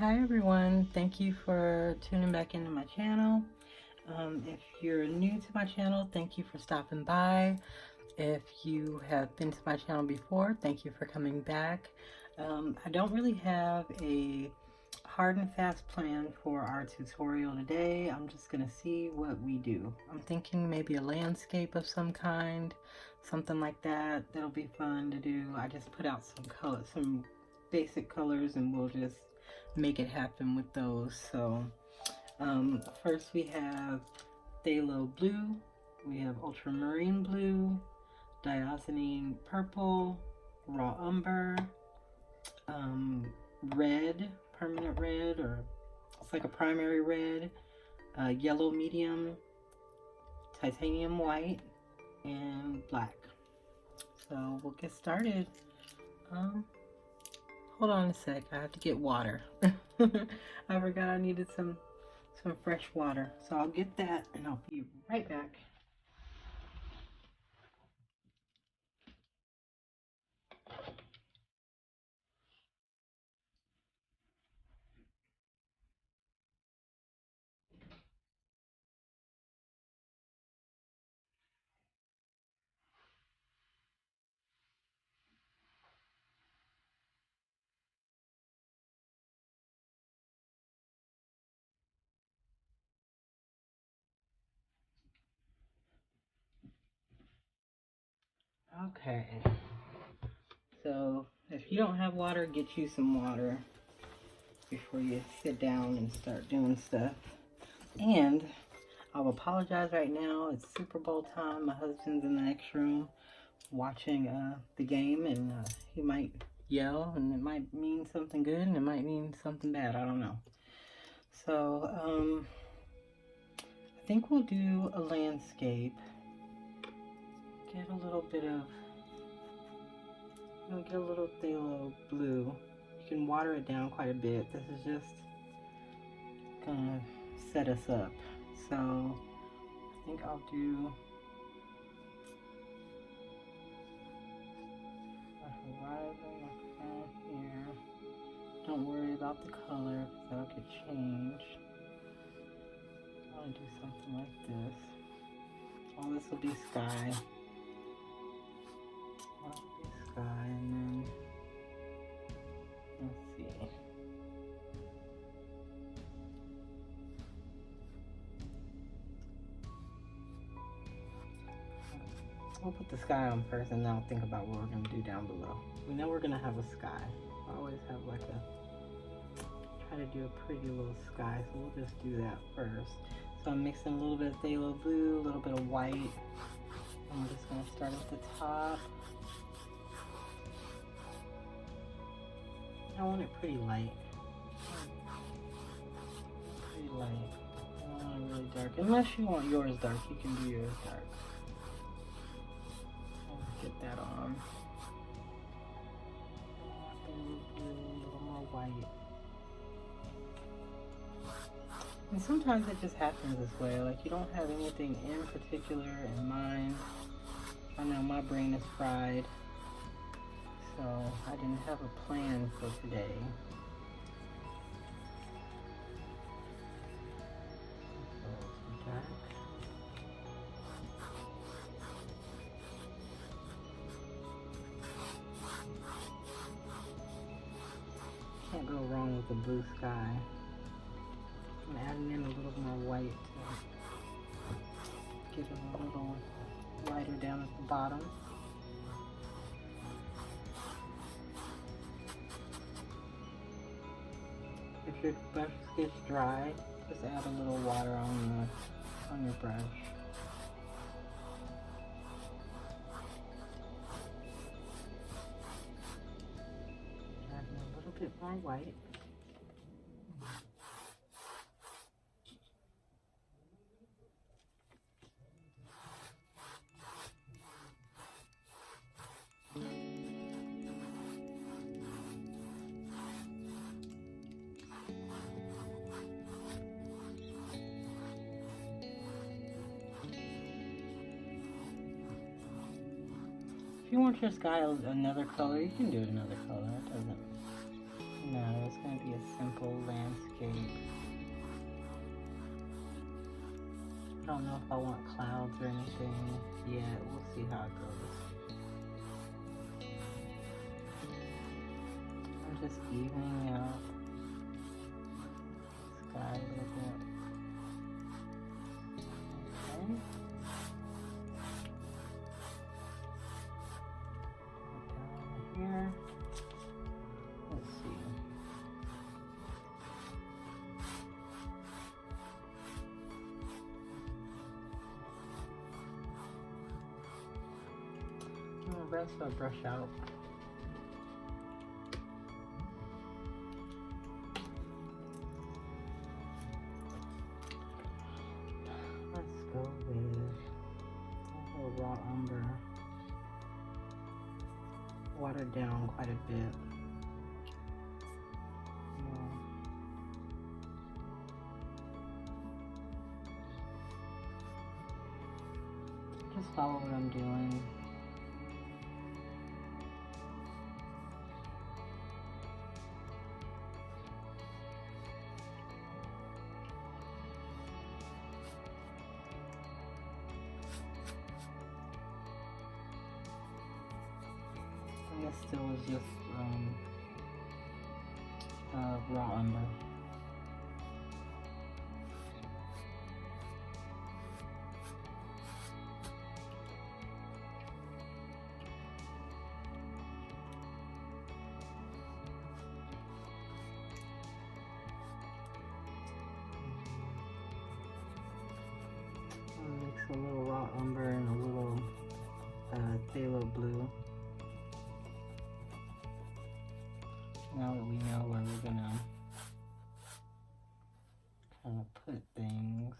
Hi everyone, thank you for tuning back into my channel. If you're new to my channel, thank you for stopping by. If you have been to my channel before, thank you for coming back. I don't really have a hard and fast plan for our tutorial today. I'm just gonna see what we do. I'm thinking maybe a landscape of some kind, something like that. That'll be fun to do. I just put out some basic colors, and we'll just make it happen with those. So first we have Phthalo Blue, we have Ultramarine Blue, Dioxazine Purple, Raw Umber, red, permanent red, or it's like a primary red, yellow medium, titanium white, and black. So we'll get started. Hold on a sec, I have to get water. I forgot I needed some fresh water. So I'll get that and I'll be right back. Okay. So if you don't have water, get you some water before you sit down and start doing stuff. And I'll apologize right now. It's Super Bowl time. My husband's in the next room watching the game, and he might yell, and it might mean something good, and it might mean something bad. I don't know. So I think we'll do a landscape. Get a little bit of, get a little phthalo blue. You can water it down quite a bit. This is just gonna set us up. So I think I'll do a horizon like here. Don't worry about the color, because that'll get changed. I want to do something like this. All this will be sky. Sky, and then let's see. We'll put the sky on first, and then I'll think about what we're going to do down below. We know we're going to have a sky. I always have like try to do a pretty little sky, so we'll just do that first. So I'm mixing a little bit of phthalo blue, a little bit of white. I'm just going to start at the top. I want it pretty light. Pretty light. I don't want it really dark. Unless you want yours dark, you can do yours dark. I'll get that on. A little more white. And sometimes it just happens this way. Like you don't have anything in particular in mind. I know my brain is fried. So I didn't have a plan for today. Can't go wrong with the blue sky. I'm adding in a little more white to get it a little lighter down at the bottom. If your brush gets dry, just add a little water on your brush. Adding a little bit more white. If you want your sky another color, you can do it another color. It doesn't No, it's going to be a simple landscape. I don't know if I want clouds or anything yet. We'll see how it goes. I'm just evening out the sky a little bit. Okay. Down here. Let's see. I'm gonna rinse my brush out. Let's go with a little raw umber. Watered down quite a bit. Just follow what I'm doing. This still is just raw umber. Mix a little raw umber and a little phthalo blue. Now that we know where we're gonna kind of put things.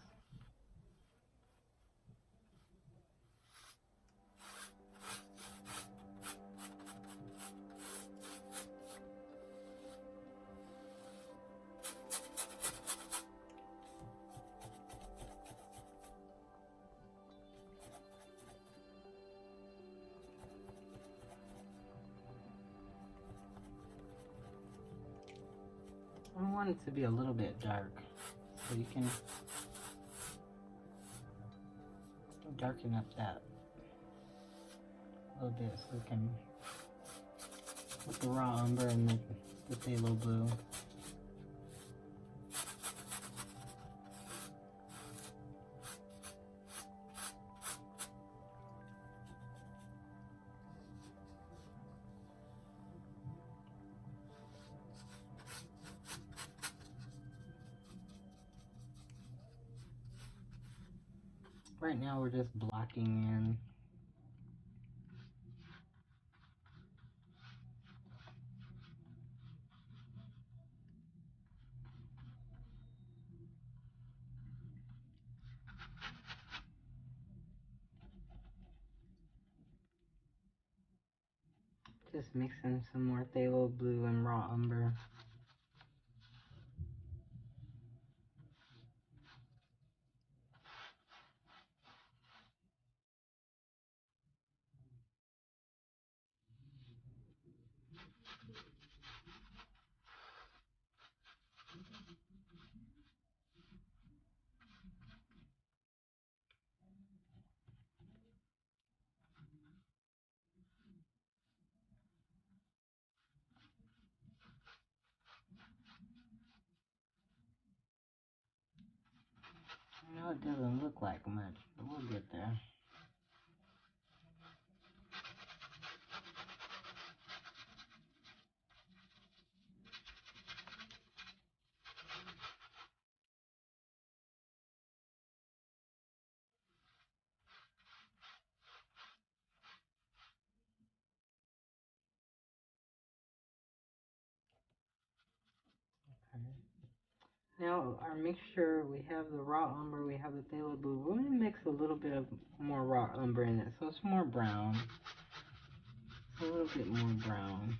I want it to be a little bit dark, so you can darken up that a little bit, so we can put the raw umber and the phthalo blue. Right now we're just blocking in. Just mixing some more phthalo blue and raw umber. I know it doesn't look like much, but we'll get there. Okay. Now our mixture, we have the raw umber, we have the phthalo blue. We're going to mix a little bit of more raw umber in it, so it's more brown. It's a little bit more brown.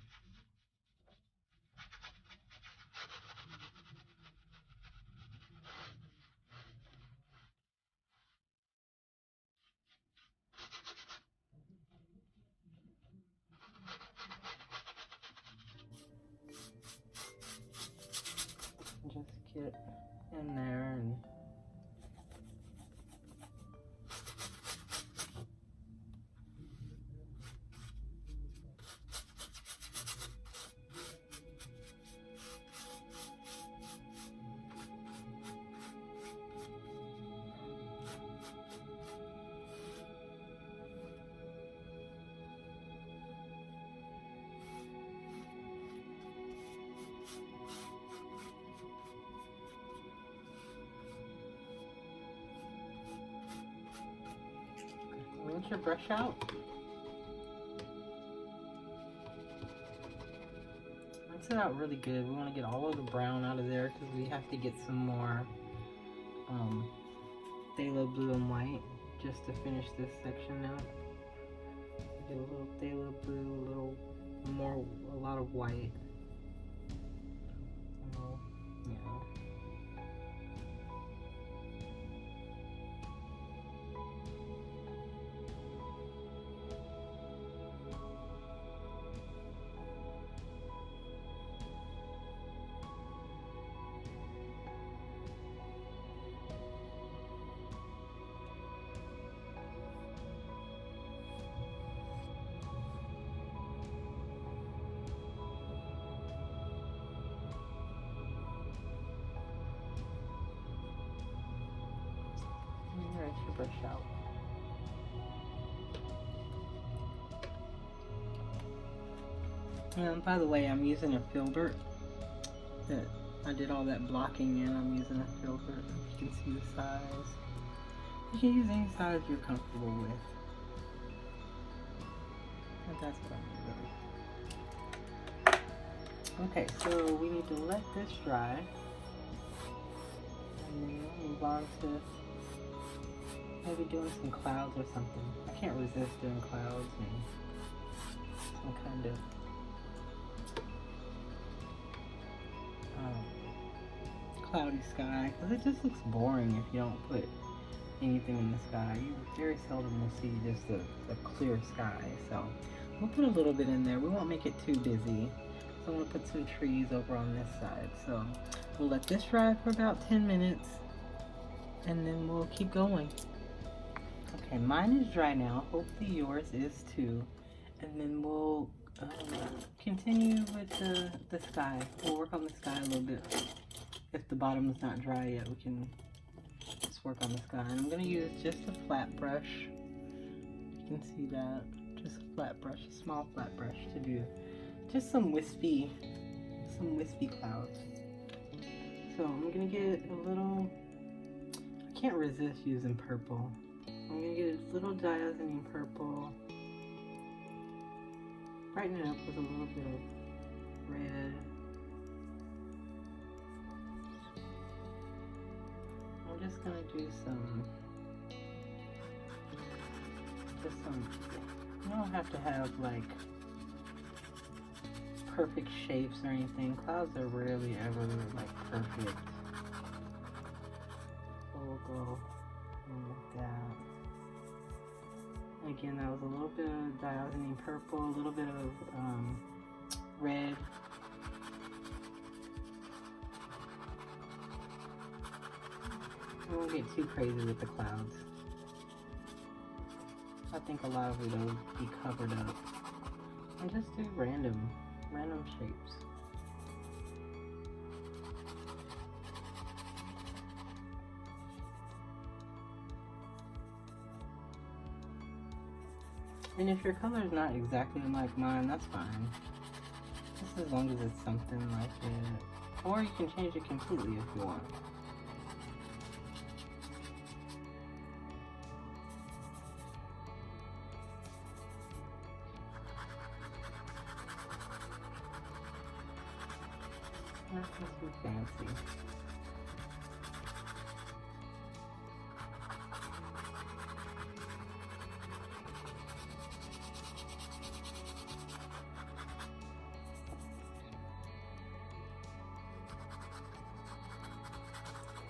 in there and rinse your brush out. Rinse it out really good. We want to get all of the brown out of there because we have to get some more phthalo blue and white just to finish this section out. Get a little phthalo blue, a little more, a lot of white. You know. Rinse your brush out. And by the way, I'm using a Filbert that I did all that blocking in. I'm using a Filbert. You can see the size. You can use any size you're comfortable with. And that's what I'm doing. Okay, so we need to let this dry. And then we'll move on to maybe doing some clouds or something. I can't resist doing clouds and some kind of cloudy sky, because it just looks boring if you don't put anything in the sky. You very seldom will see just a clear sky, so we'll put a little bit in there. We won't make it too busy. So I'm going to put some trees over on this side. So we'll let this dry for about 10 minutes and then we'll keep going. Okay, mine is dry now. Hopefully yours is too. And then we'll continue with the sky. We'll work on the sky a little bit. If the bottom is not dry yet, we can just work on the sky. And I'm going to use just a flat brush. You can see that. Just a flat brush, a small flat brush to do just some wispy clouds. So I'm going to get a little, I can't resist using purple. I'm going to get a little Dioxazine Purple. Brighten it up with a little bit of red. I'm just going to do some, you don't have to have like perfect shapes or anything. Clouds are rarely ever like perfect. So we'll go in with that. And again, that was a little bit of Dioxazine Purple, a little bit of red. We won't get too crazy with the clouds. I think a lot of it will be covered up. And just do random shapes. And if your color is not exactly like mine, that's fine. Just as long as it's something like it. Or you can change it completely if you want. That's just too fancy.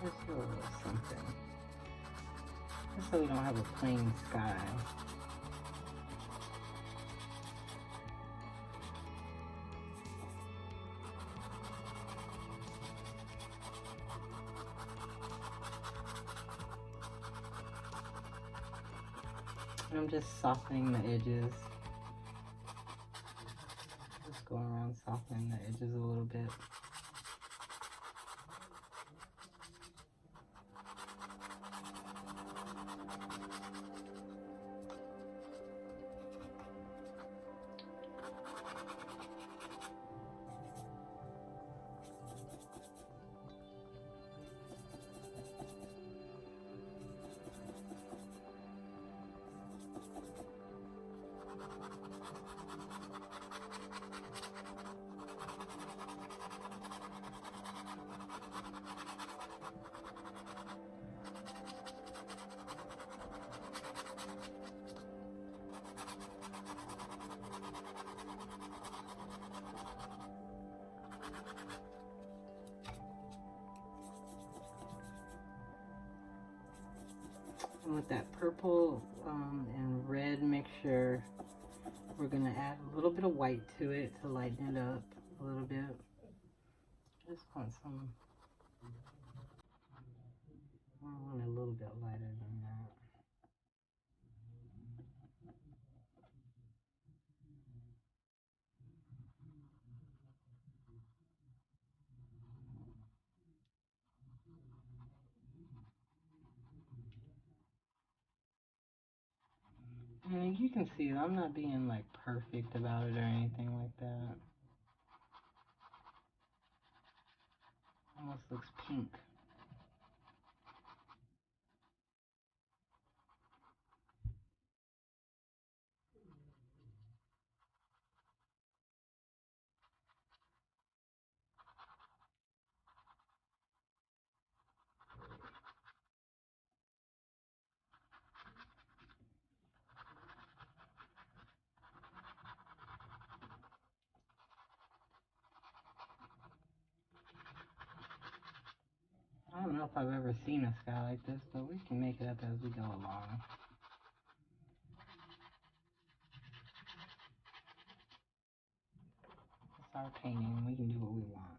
Just a little something. Just so we don't have a plain sky. I'm just softening the edges. Just going around softening the edges a little bit. And with that purple and red mixture, we're going to add a little bit of white to it to lighten it up a little bit. Just want some, I want it a little bit lighter than that. And you can see I'm not being like perfect about it or anything like that. Almost looks pink. I don't know if I've ever seen a sky like this, but we can make it up as we go along. It's our painting, we can do what we want.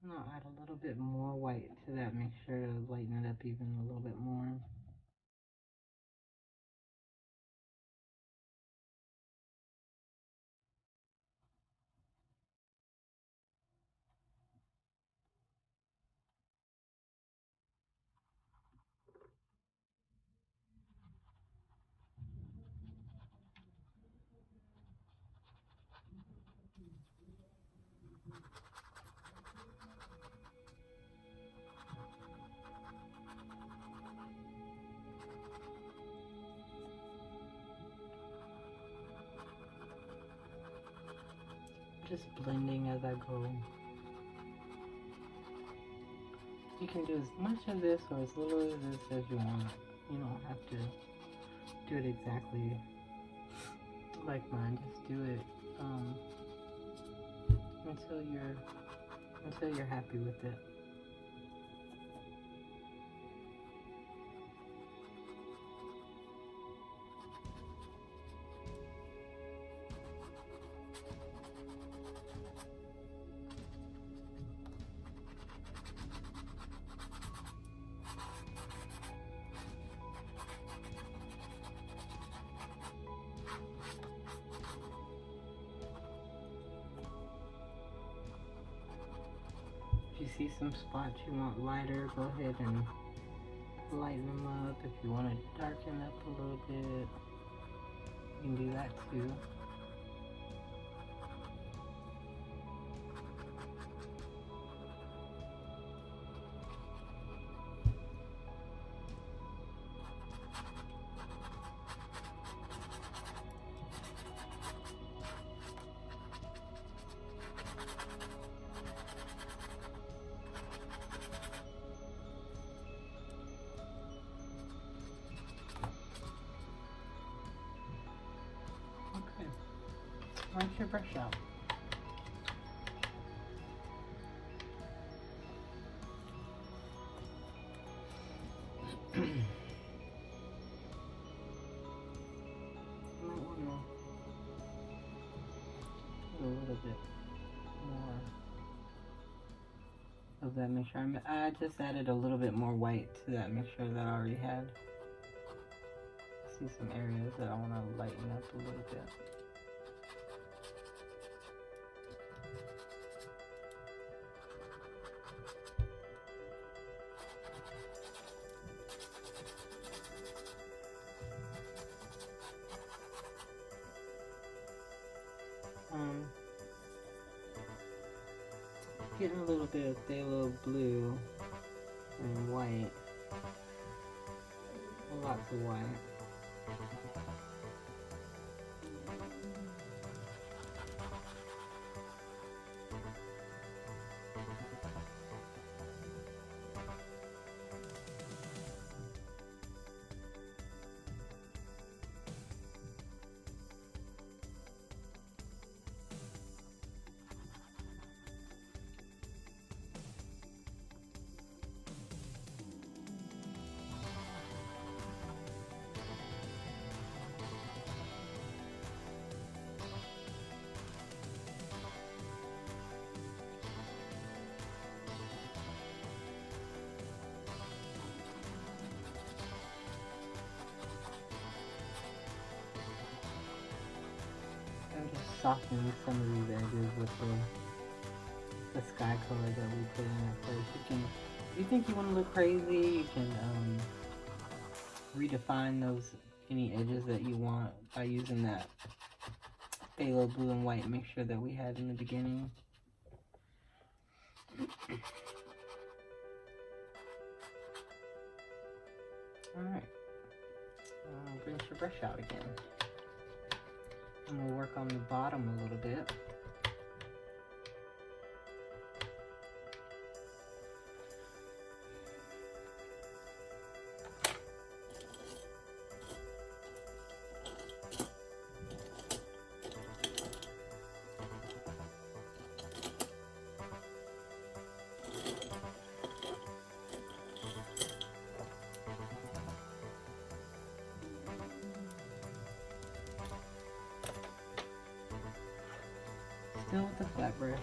And I'll add a little bit more white to that mixture to lighten it up even a little bit more. Just blending as I go. You can do as much of this or as little of this as you want. You don't have to do it exactly like mine. Just do it until you're happy with it. If you see some spots you want lighter, go ahead and lighten them up. If you want to darken up a little bit, you can do that too. Rinse your brush out. might want to put a little bit more of that mixture. I just added a little bit more white to that mixture that I already had. I see some areas that I want to lighten up a little bit. Getting a little bit of phthalo blue and white. Lots of white. Just soften some of these edges with the sky color that we put in at first. If you think you want to look crazy, you can redefine any edges that you want by using that phthalo blue and white mixture that we had in the beginning. Alright, rinse your brush out again. And we'll work on the bottom a little bit. Still with the flat brush.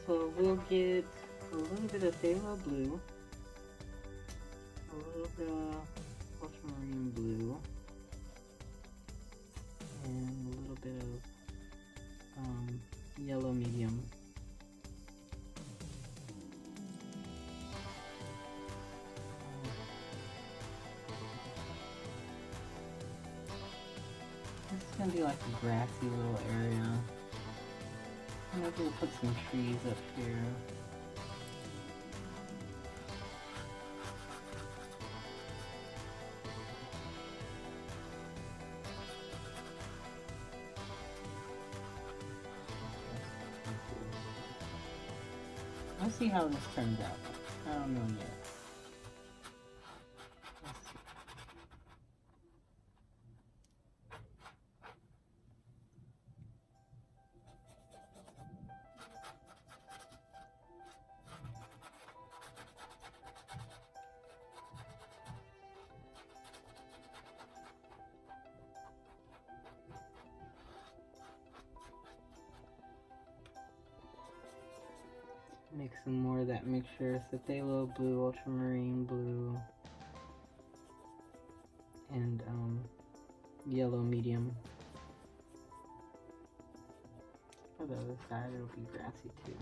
So we'll get a little bit of phthalo blue, a little bit of ultramarine blue, and a little bit of yellow medium. This is going to be like a grassy little area. Maybe we'll put some trees up here. Let's see how this turns out. I don't know yet. Make some more of that mixture. So phthalo blue, ultramarine blue, and yellow medium. For the other side, it'll be grassy too.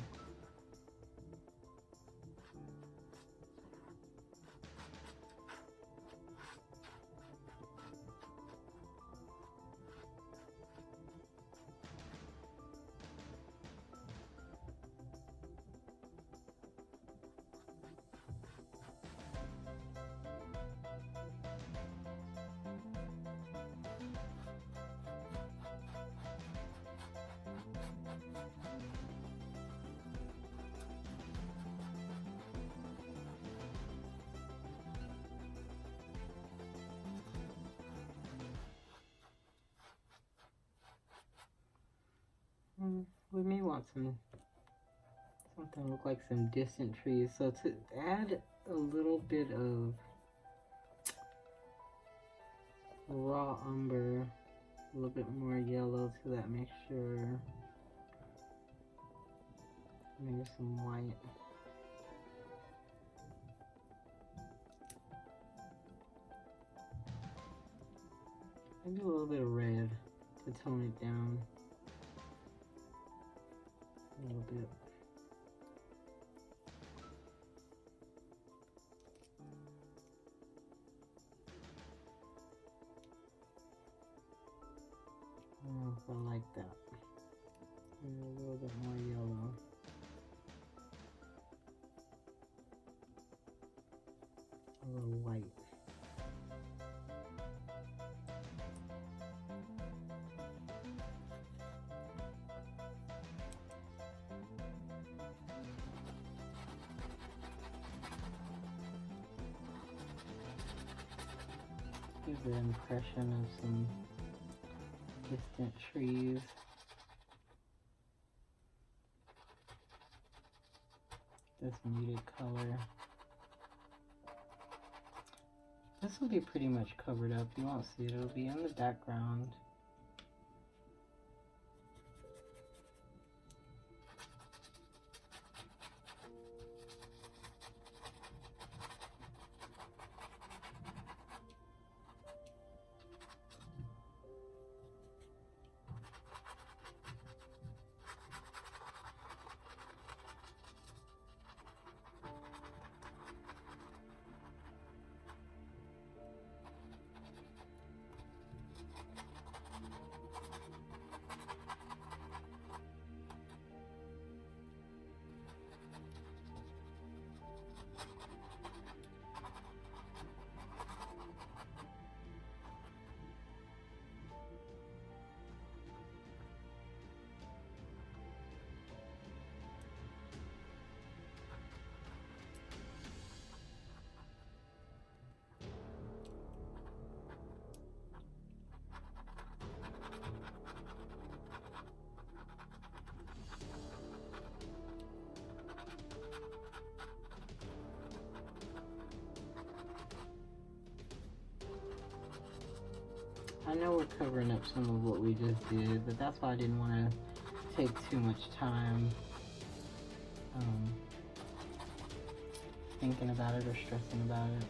We may want something look like some distant trees. So to add a little bit of raw umber, a little bit more yellow to that mixture. Maybe some white. Maybe a little bit of red to tone it down a little bit. I don't know if I like that. Maybe a little bit more yellow. A little white. Gives the impression of some distant trees. This muted color. This will be pretty much covered up. You won't see it. It'll be in the background. I know we're covering up some of what we just did, but that's why I didn't want to take too much time thinking about it or stressing about it.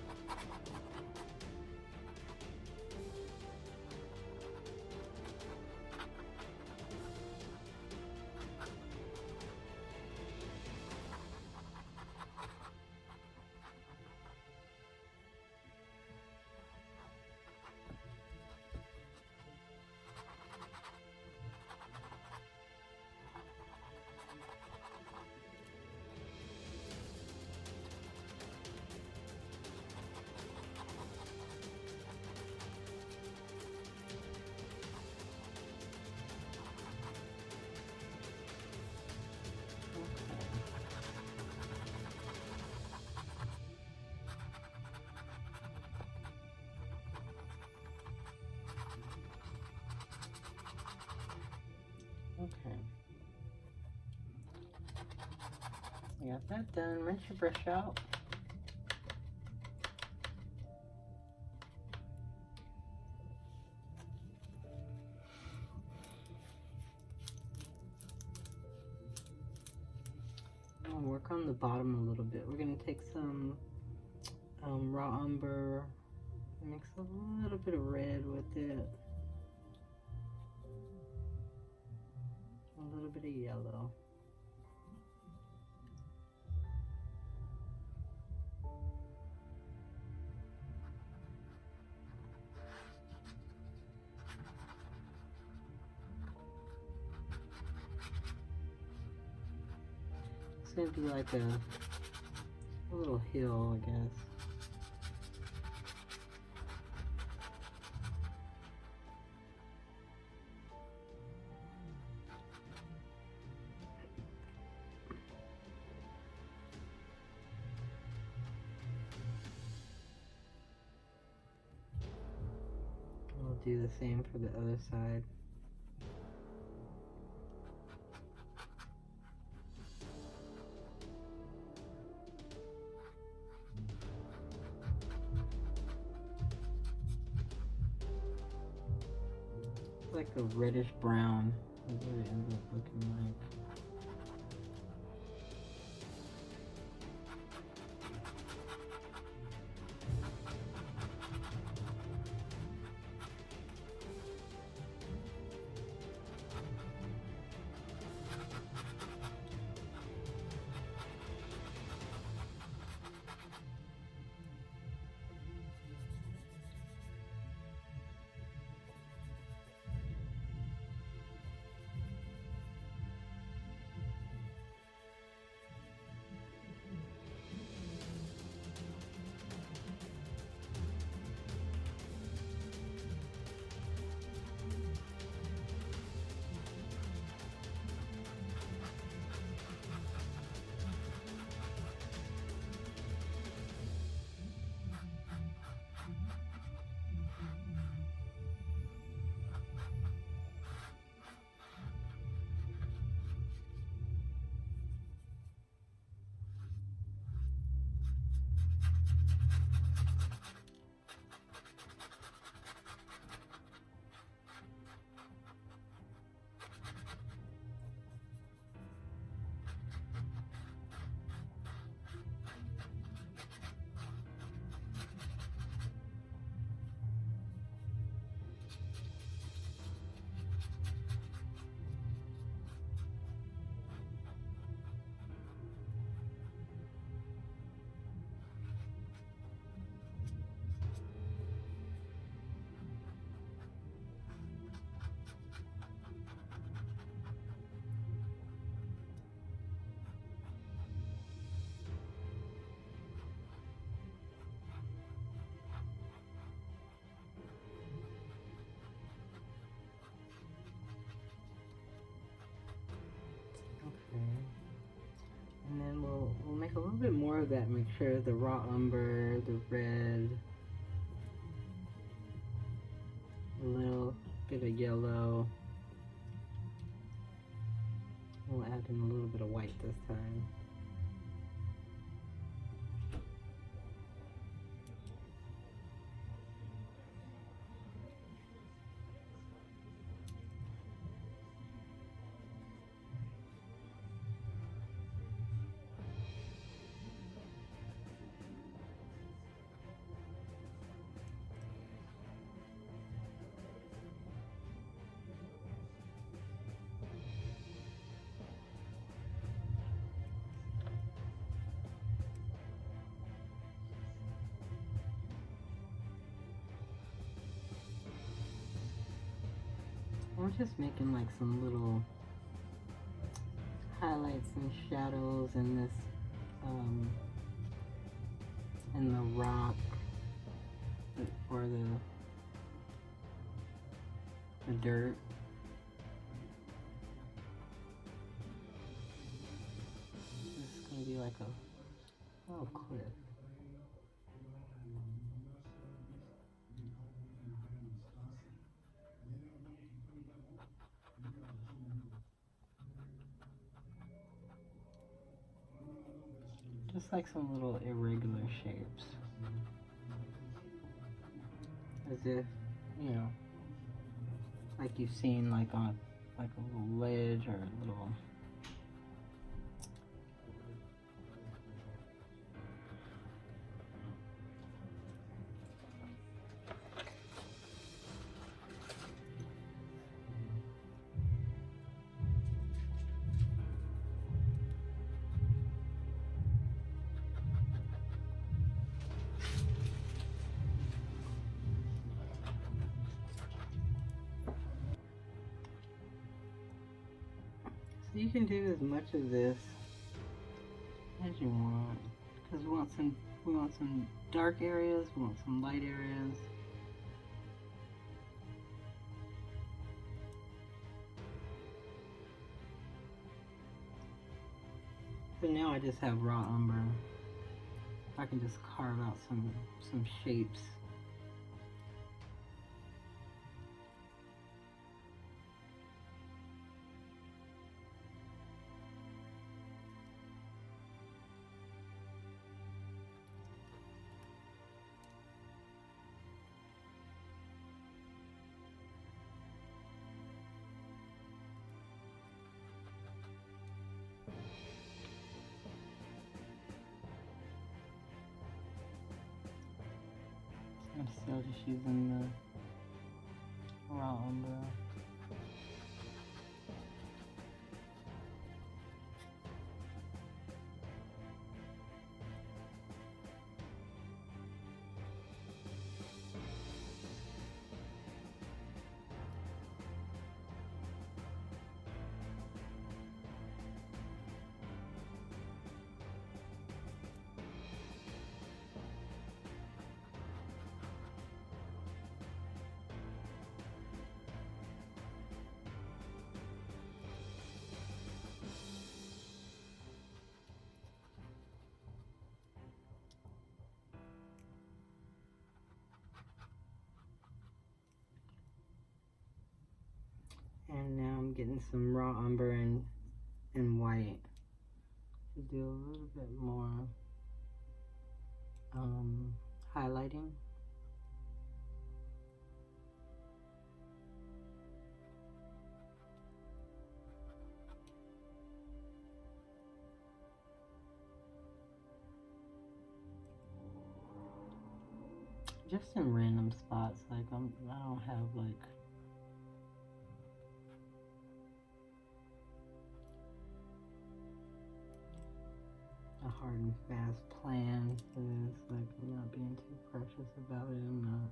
Okay. We got that done. Rinse your brush out. I'll work on the bottom a little bit. We're going to take some raw umber, mix a little bit of red with it. A little bit of yellow. It's going to be like a little hill, I guess. Do the same for the other side. like a reddish brown is what it ends up looking like. And then we'll make a little bit more of that mixture, the raw umber, the red, a little bit of yellow. We'll add in a little bit of white this time. I'm just making like some little highlights and shadows in this, in the rock for the dirt. This is gonna be like a little cliff. Just like some little irregular shapes. As if, you know, like you've seen like on like a little ledge or a little you can do as much of this as you want, because we want some dark areas, we want some light areas. So now I just have raw umber. I can just carve out some shapes. I'm still just using the raw umber. And now I'm getting some raw umber and white to do a little bit more highlighting. Just in random spots, like I don't have like a hard and fast plan for this. Like, I'm not being too precious about it. I'm not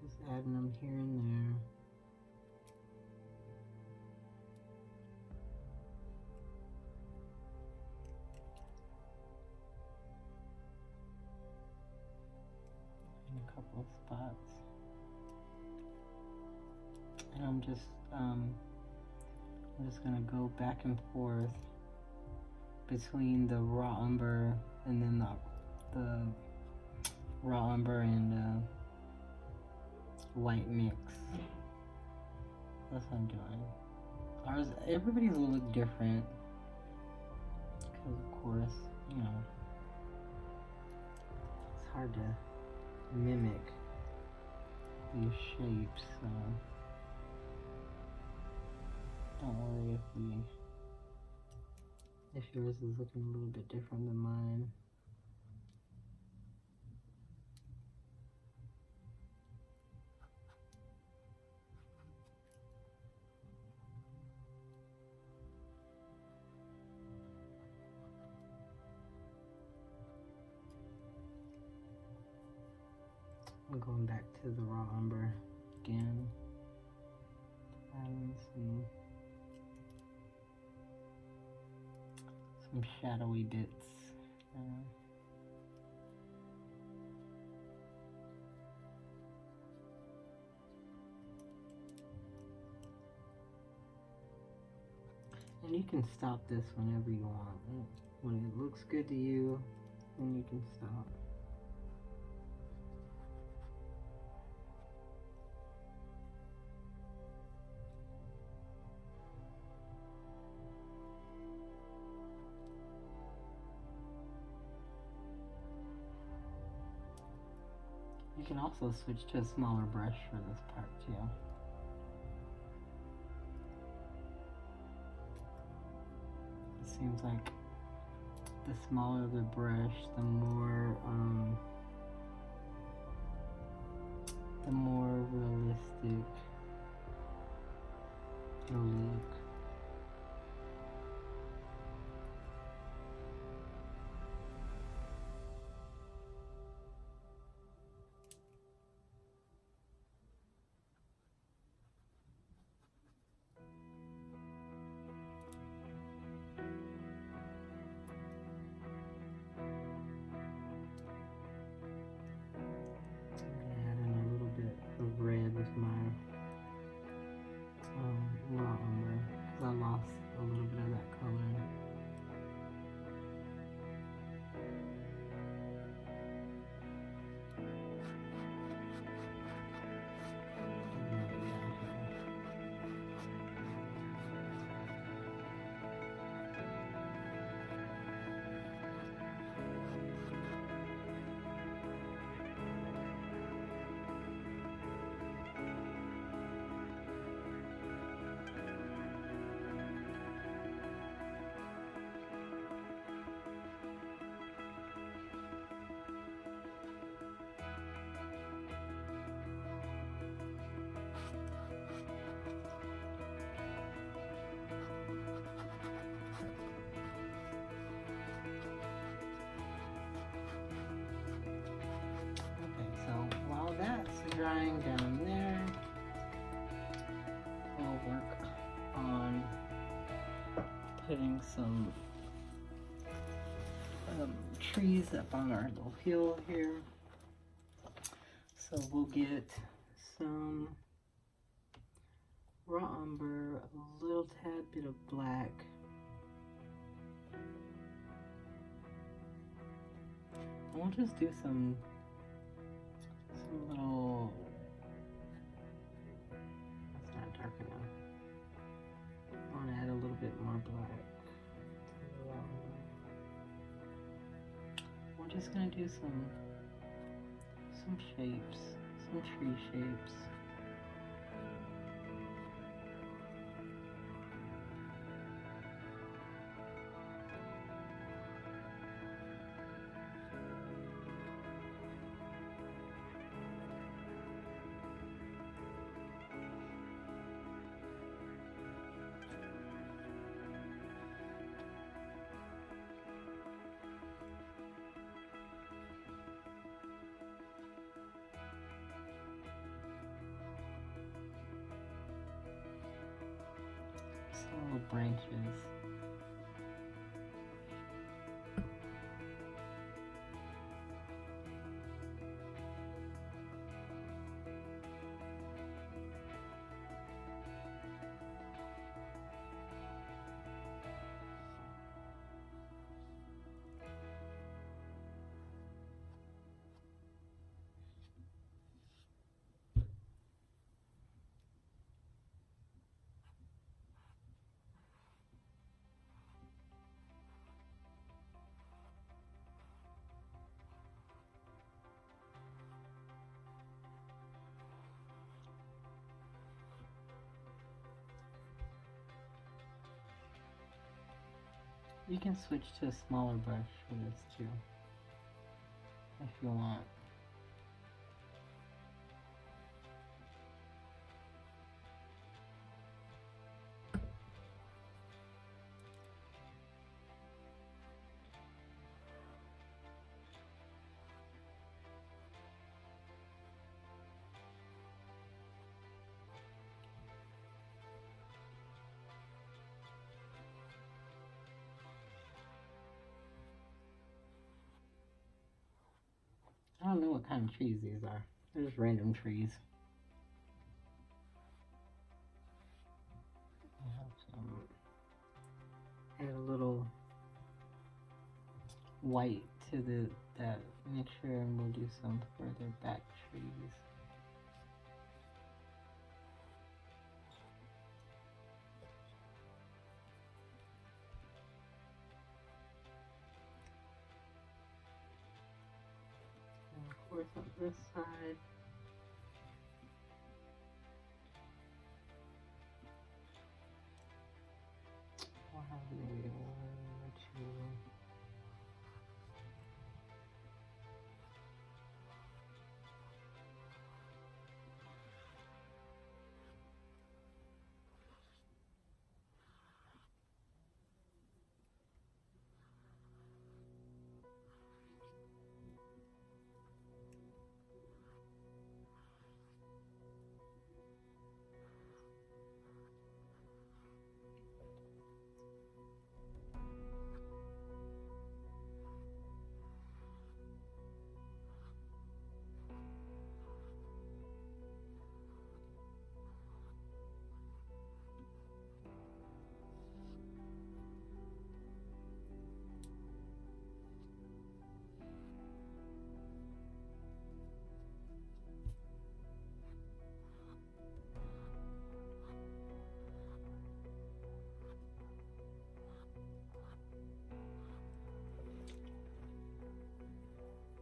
just adding them here and there. In a couple of spots. And I'm just gonna go back and forth between the raw umber and then the raw umber and white mix. That's what I'm doing. Everybody's will look different because, of course, you know, it's hard to mimic these shapes. So don't worry if yours is looking a little bit different than mine. I'm going back to the raw umber again, adding some shadowy bits. And you can stop this whenever you want. When it looks good to you, then you can stop. You can also switch to a smaller brush for this part too. It seems like the smaller the brush, the more realistic it'll look. Of red with my raw umber. drying down there, we'll work on putting some trees up on our little hill here. So we'll get some raw umber, a little tad bit of black, and we'll just do some little, it's not dark enough. I want to add a little bit more black. We're just going to do some shapes, some tree shapes. Little branches. You can switch to a smaller brush for this too, if you want. I don't know what kind of trees these are. They're just random trees. I have some, add a little white to that mixture, and we'll do some further back trees. Of course, on this side, we'll have maybe one or two.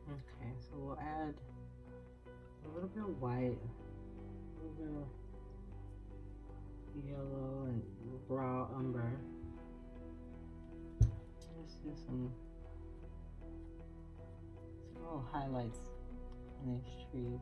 Okay, so we'll add a little bit of white, a little bit of yellow and raw umber. Just do some little highlights on these trees.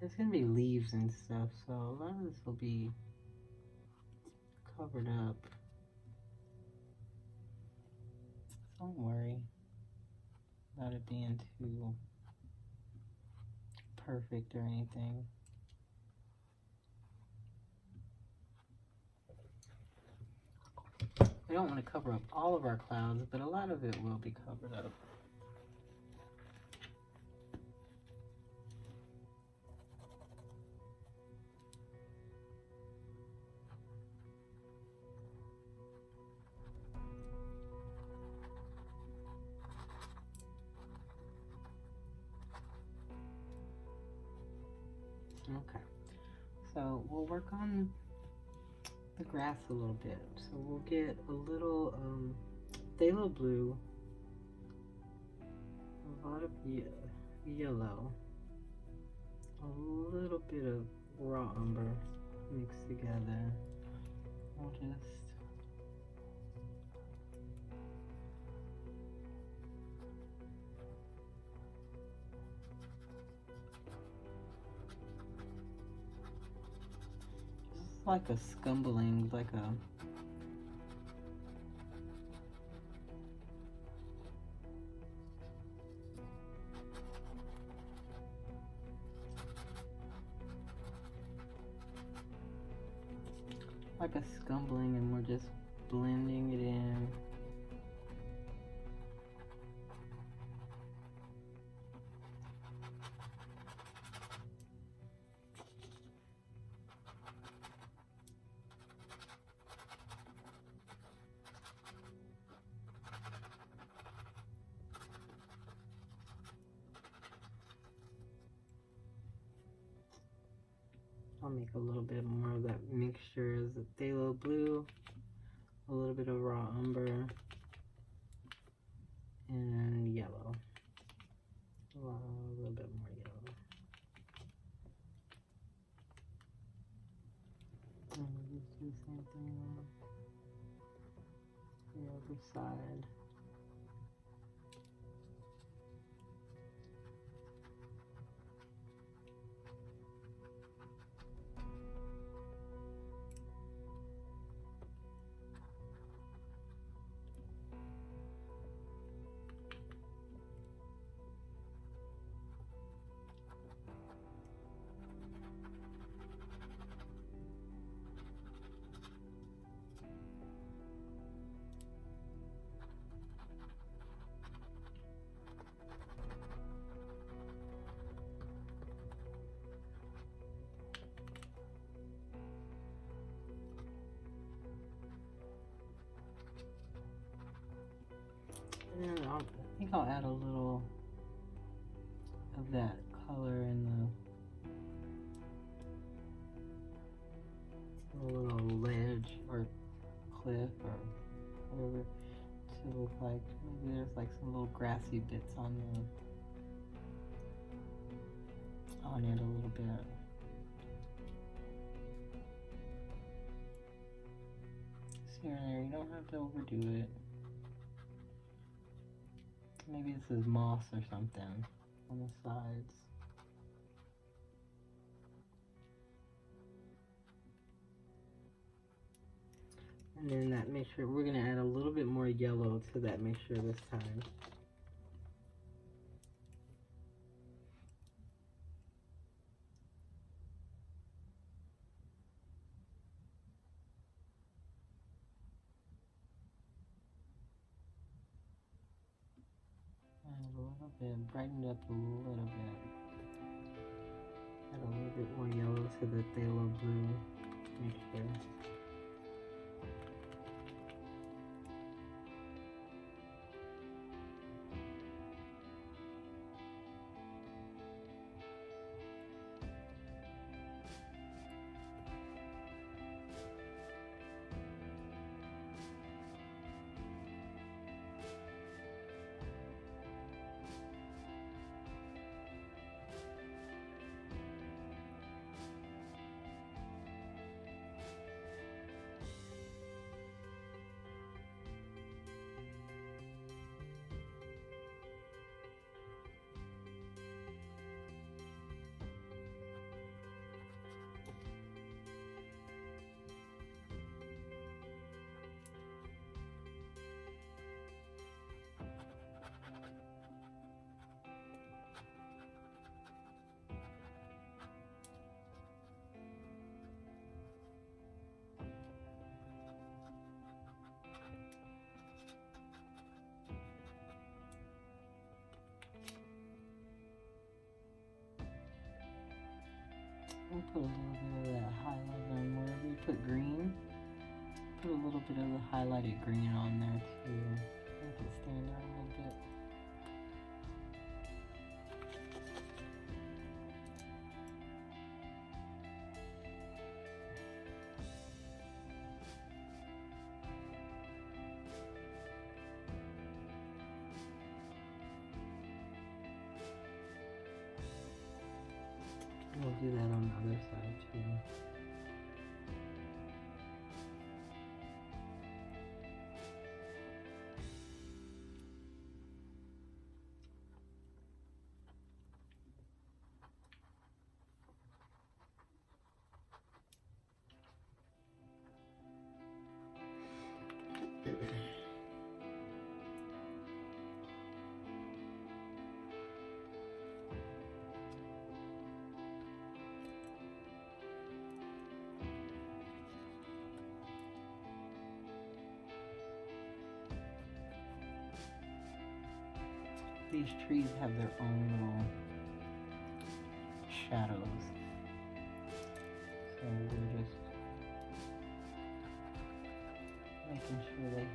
There's gonna be leaves and stuff, so a lot of this will be covered up. Don't worry about it being too perfect or anything. We don't want to cover up all of our clouds, but a lot of it will be covered up. Okay, so we'll work on the grass a little bit. So we'll get a little phthalo blue, a lot of yellow, a little bit of raw umber mixed together. We'll just like a scumbling, like a scumbling, and we're just blending it in. I'll make a little bit more of that mixture as the phthalo blue, a little bit of raw umber, and yellow. A little bit more yellow. And we'll just do the same thing on the other side. And I think I'll add a little of that color in the little ledge or cliff or whatever to look like. Maybe there's like some little grassy bits on it a little bit. Just here and there, you don't have to overdo it. Maybe this is moss or something on the sides. And then that mixture, we're going to add a little bit more yellow to that mixture this time. A little bit, brighten it up a little bit. Add a little bit more yellow to the phthalo blue mixture. Put a little bit of that highlight on wherever you put green. Put a little bit of the highlighted green on there to make it stand out a little bit. We'll do that on the other side too. These trees have their own little shadows, so we're just making sure that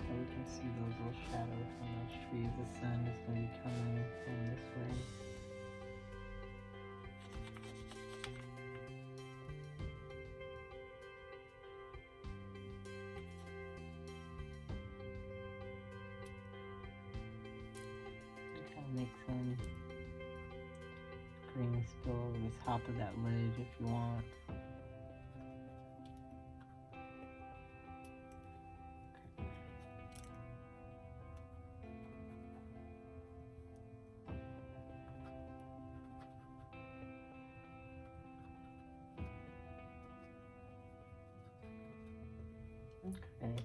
we can see those little shadows from those trees. The sun is going to be coming from this way. Make some green spill over the top of that ledge if you want. Okay.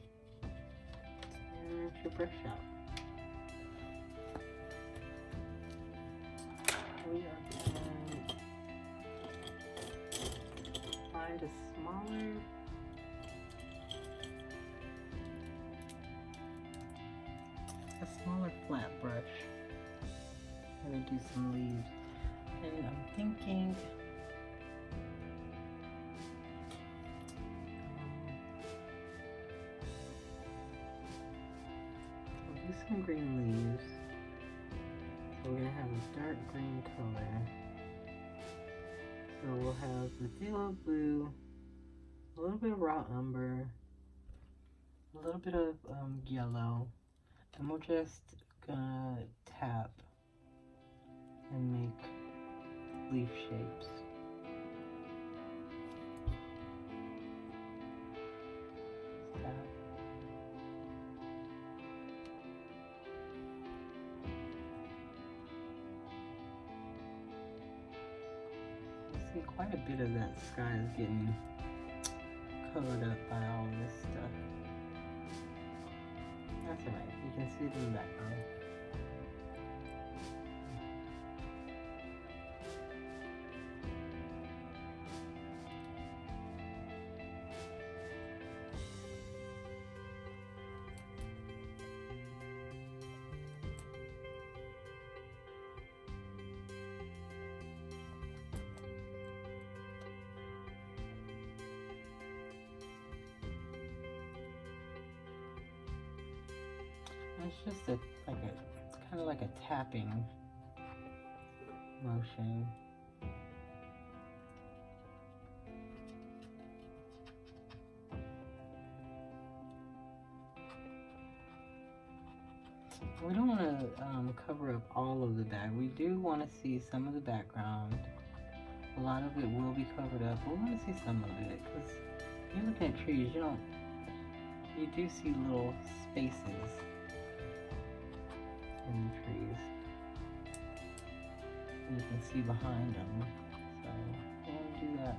And your brush out. We are going to find a smaller flat brush and do some leaves. And I'm thinking we'll do some green leaves. So we're going to have a dark green color. So we'll have the Phthalo Blue, a little bit of raw umber, a little bit of yellow, and we're just gonna tap and make leaf shapes. Tap. See, quite a bit of that sky is getting covered up by all this stuff. That's alright, you can see it in the background. It's just it's kind of like a tapping motion. We don't want to cover up all of the bag. We do want to see some of the background. A lot of it will be covered up, but we want to see some of it because you're looking at trees. You do see little spaces in the trees. And you can see behind them. So we're going to do that.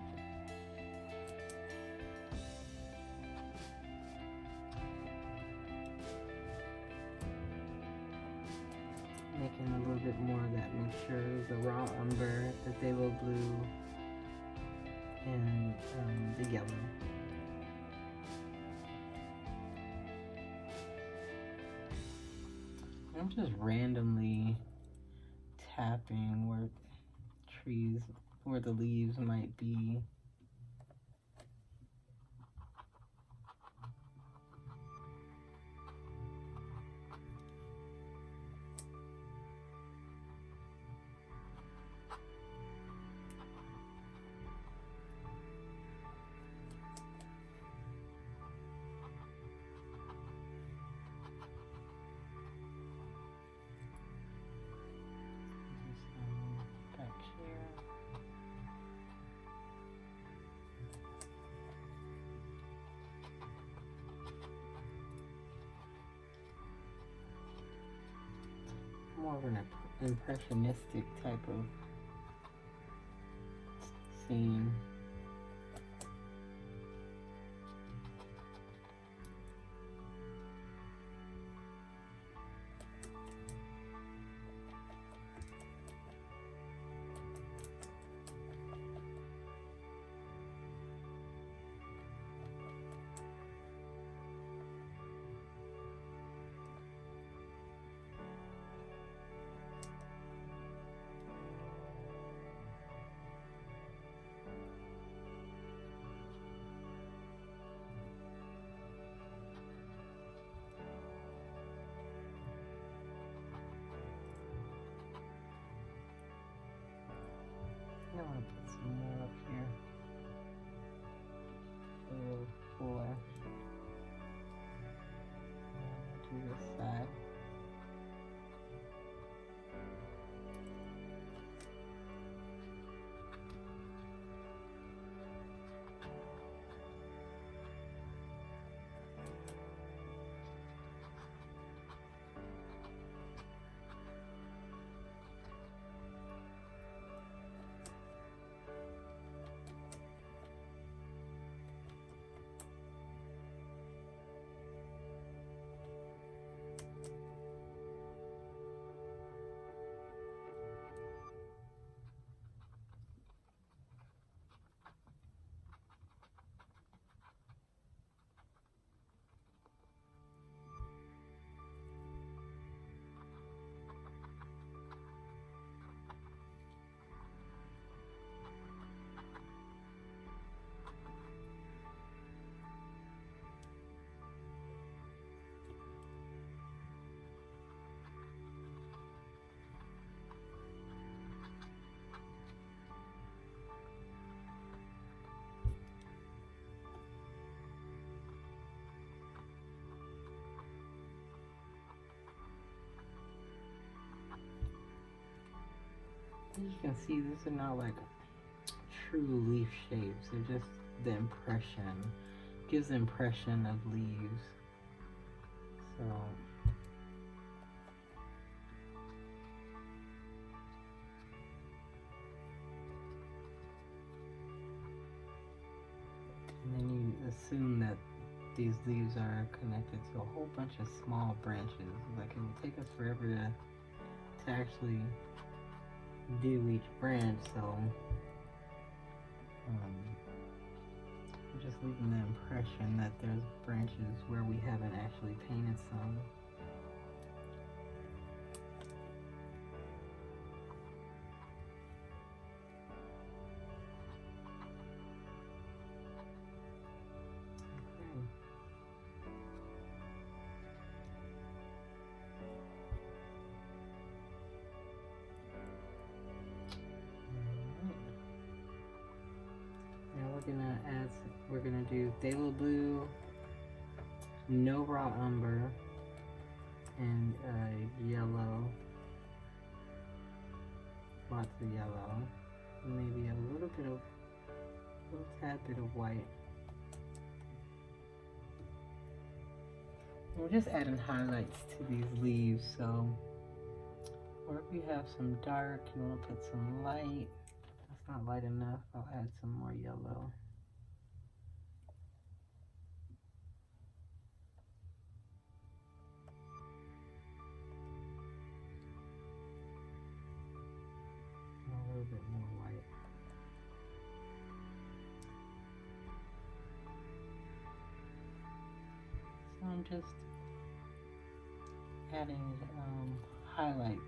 Making a little bit more of that mixture, the raw umber, the phthalo blue, and the yellow. I'm just randomly tapping where trees where the leaves might be. Back here. More of an impressionistic type of scene. I want to put some more up here. A little fuller. To this side. As you can see, these are not like true leaf shapes. They're just the impression. Gives the impression of leaves. So and then you assume that these leaves are connected to a whole bunch of small branches. Like, it will take us forever to actually do each branch, so I'm just leaving the impression that there's branches where we haven't actually painted some. We're gonna do Phthalo Blue, no raw umber, and yellow, lots of yellow, maybe a little tad bit of white. We're just adding highlights to these leaves, so wherever you have some dark, you want to put some light. That's not light enough, I'll add some more yellow. A little bit more white. So I'm just adding highlights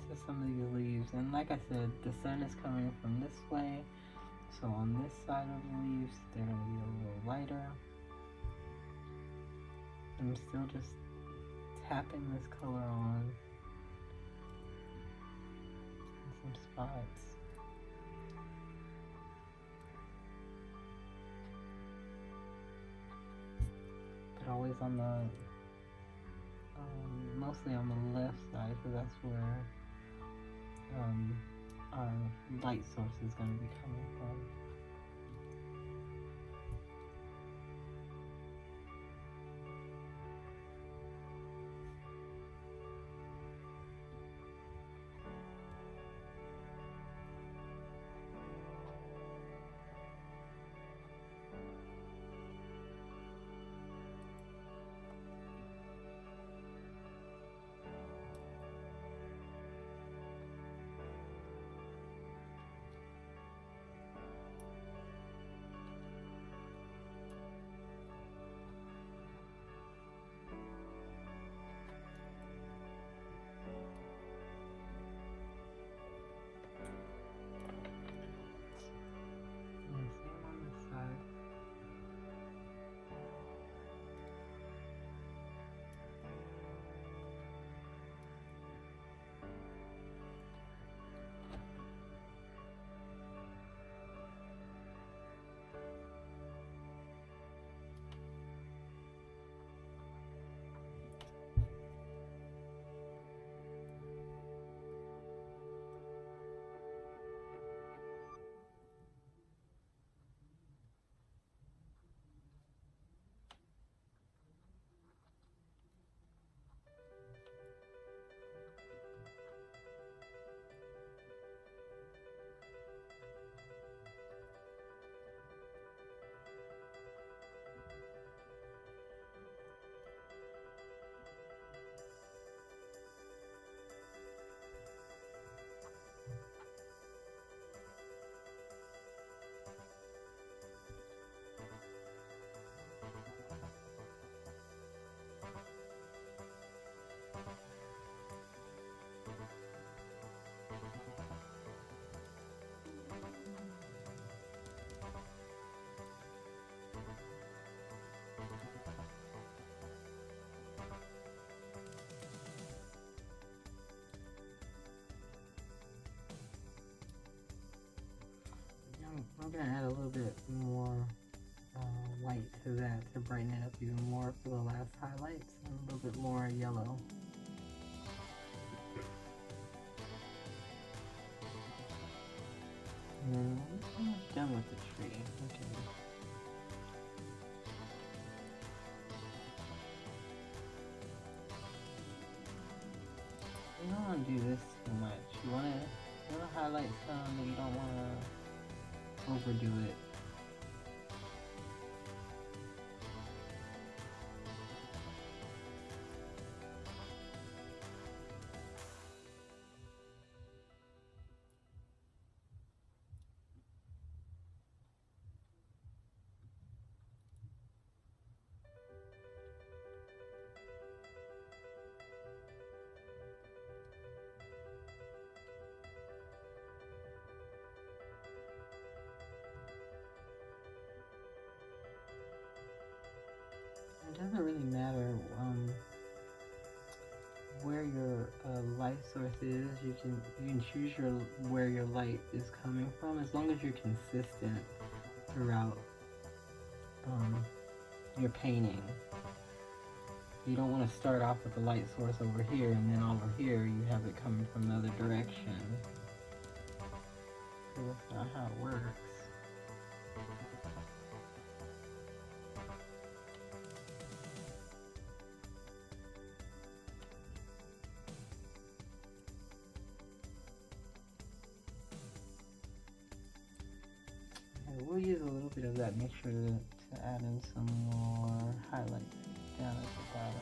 to some of these leaves. And like I said, the sun is coming from this way, so on this side of the leaves they're going to be a little lighter. I'm still just tapping this color on some spots. But always on the mostly on the left side, because that's where our light source is going to be coming from. I'm going to add a little bit more white to that to brighten it up even more for the last highlights, and a little bit more yellow. And I'm almost done with the tree. Okay. You don't want to do this too much. You want to highlight some, but you don't want to overdo it. It doesn't really matter where your light source is. You can choose where your light is coming from, as long as you're consistent throughout your painting. You don't want to start off with the light source over here, and then over here you have it coming from the other direction. So that's not how it works. We'll use a little bit of that. Make sure to add in some more highlights down at the bottom.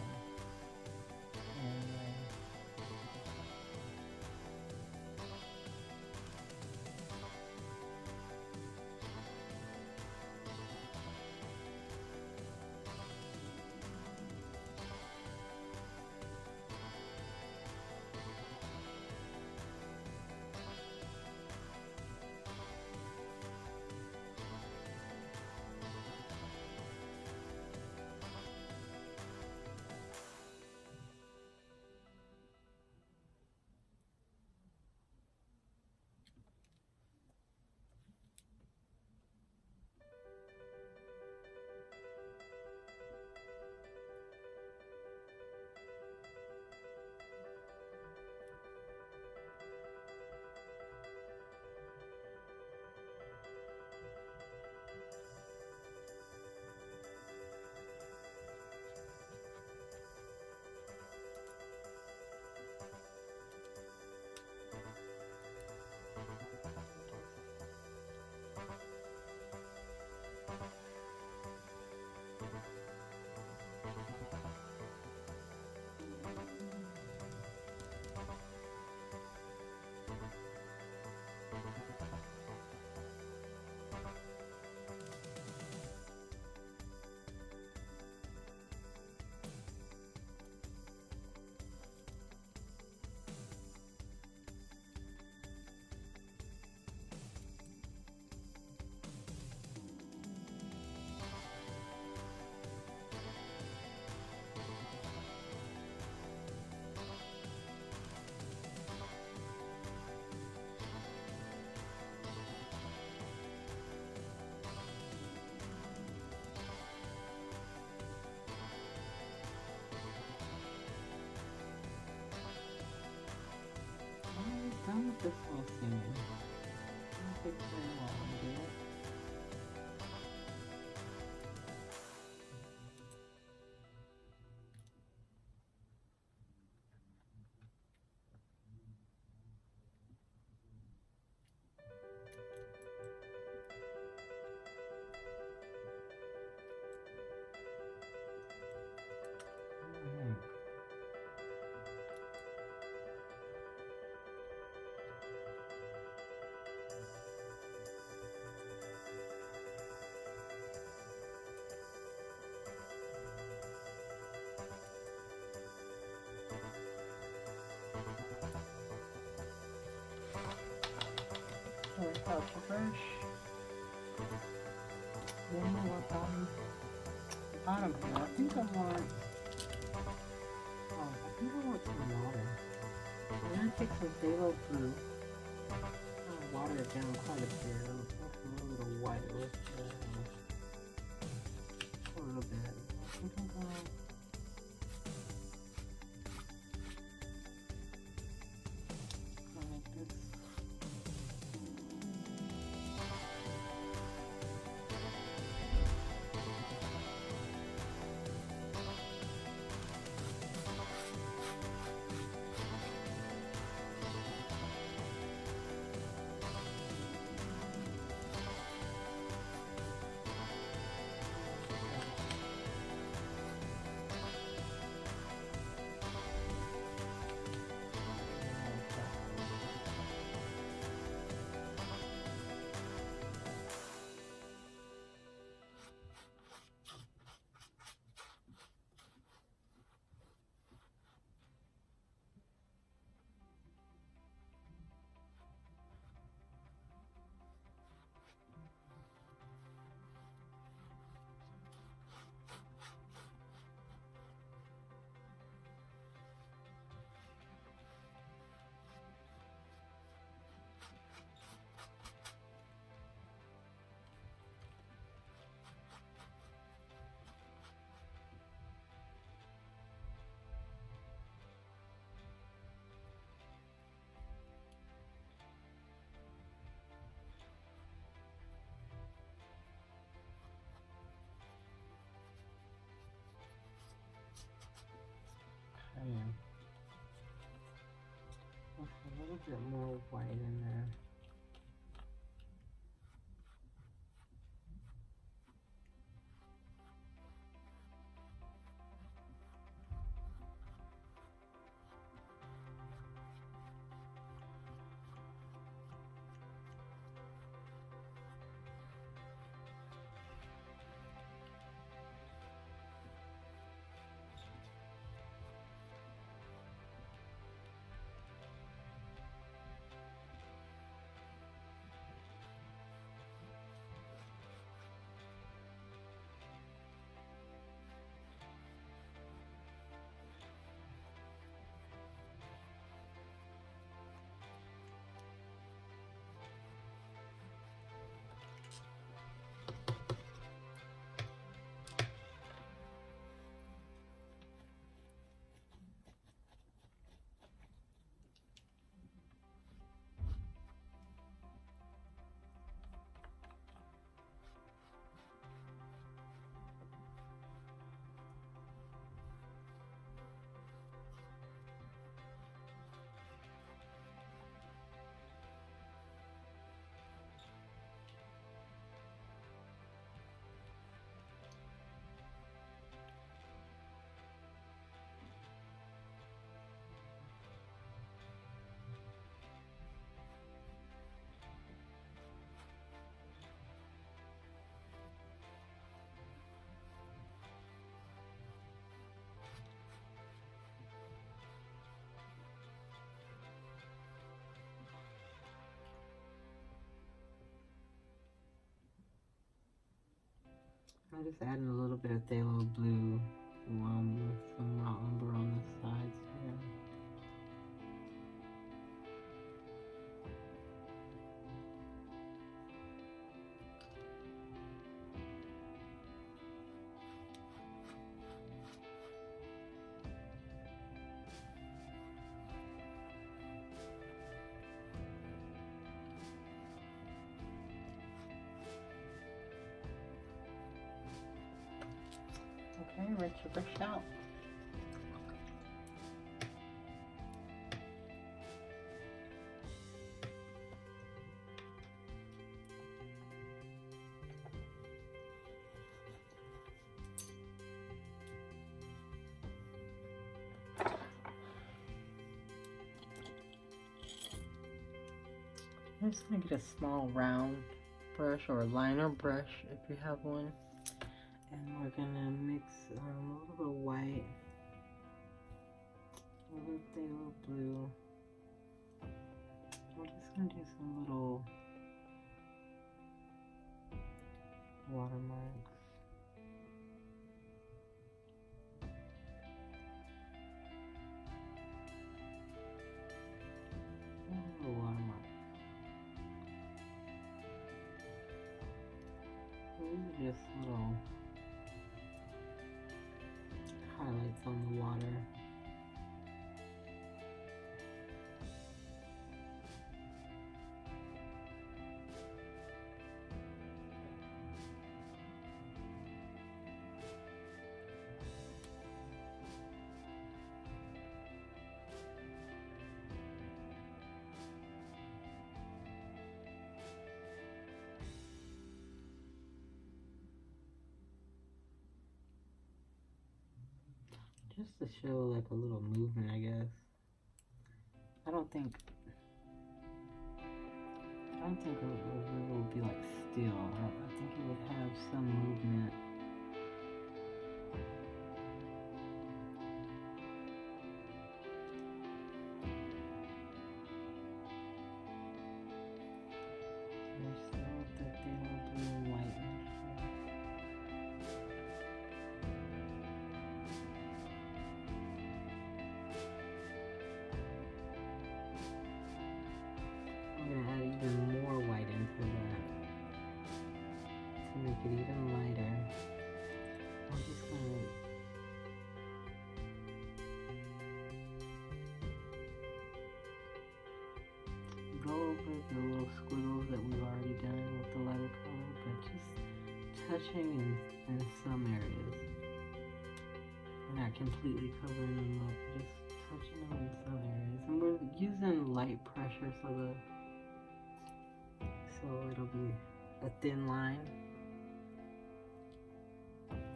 this little scene. Don't take very long, do it. Work out your brush. Then we'll work on the bottom here. I think I want some water. I'm gonna take some Phthalo Blue. I'll water it down quite a bit. A little white with a little bit. I think I'm gonna make this. A little bit more white in there. I'm just adding a little bit of Phthalo Blue along with some Umber on the sides here. Okay, rinse your brush out. I'm just going to get a small round brush or a liner brush if you have one. And we're going to mix a little bit of white, a little phthalo blue. We're just going to do some little watermarks. Little watermarks. These are just little highlights on the water. Just to show like a little movement, I guess. I don't think a river would be like still. I think it would have some movement. There's still the phthalo blue and white mixture. I'm going to add even more white into that to make it even lighter. I'm just going to go over the little squiggles that we've already done with the lighter color, but just touching in some areas. We're not completely covering them up, just touching them in some areas. And we're using light pressure so it'll be a thin line.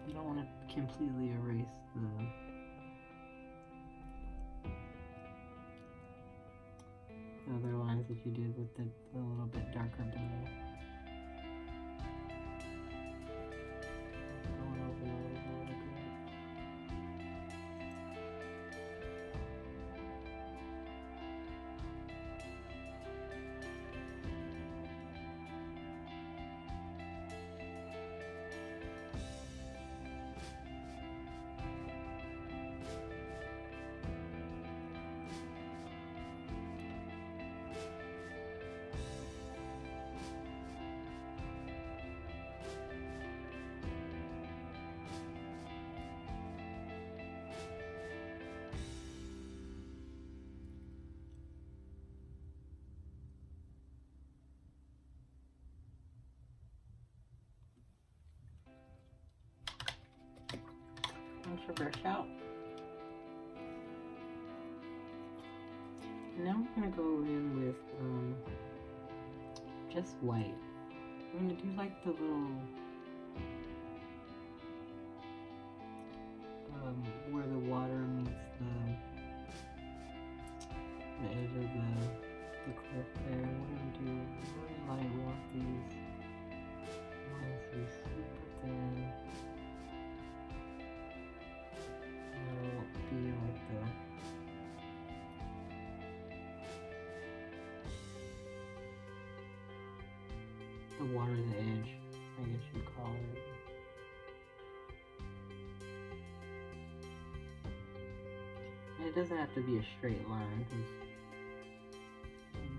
You don't want to completely erase the other lines that you did with the little bit darker blue. Going over a little bit. Rinse your brush out. Now we're going to go in with just white. We're going to do like the little where the water meets the edge of the cliff there. We're going to do really light. We want these lines to be super thin. Be like the water's edge, I guess you'd call it. And it doesn't have to be a straight line, because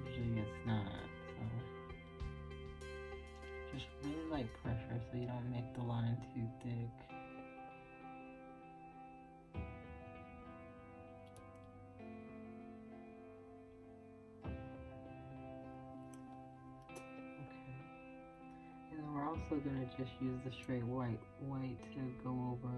usually it's not, so just really light pressure so you don't make the line too thick. Also going to just use the straight white to go over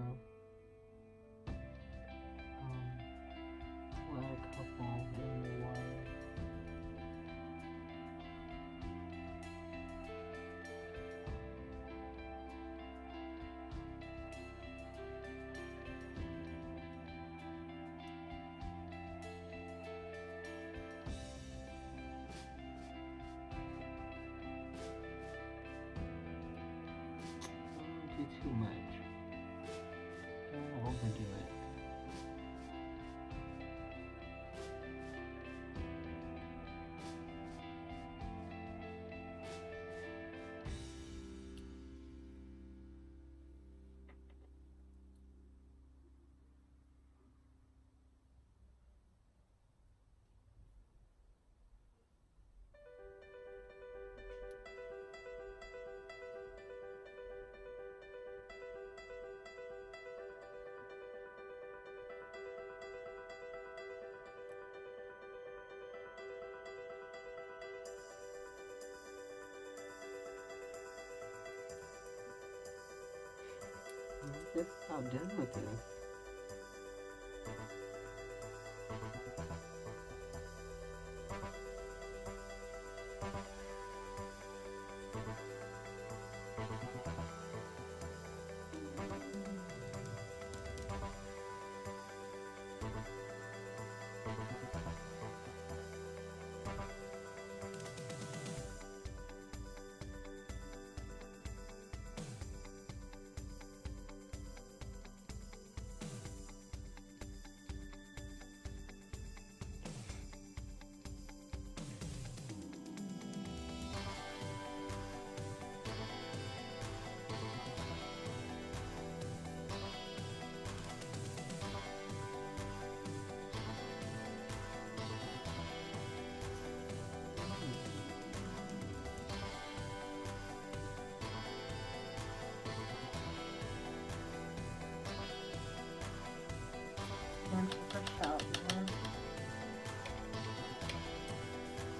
just about done with this.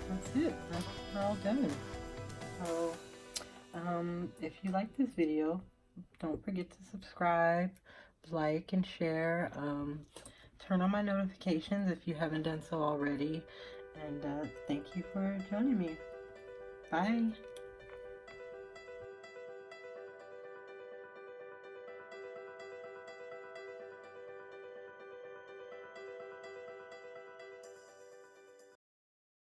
That's it. We're all done. So, if you like this video, don't forget to subscribe, like, and share. Turn on my notifications if you haven't done so already. And thank you for joining me. Bye.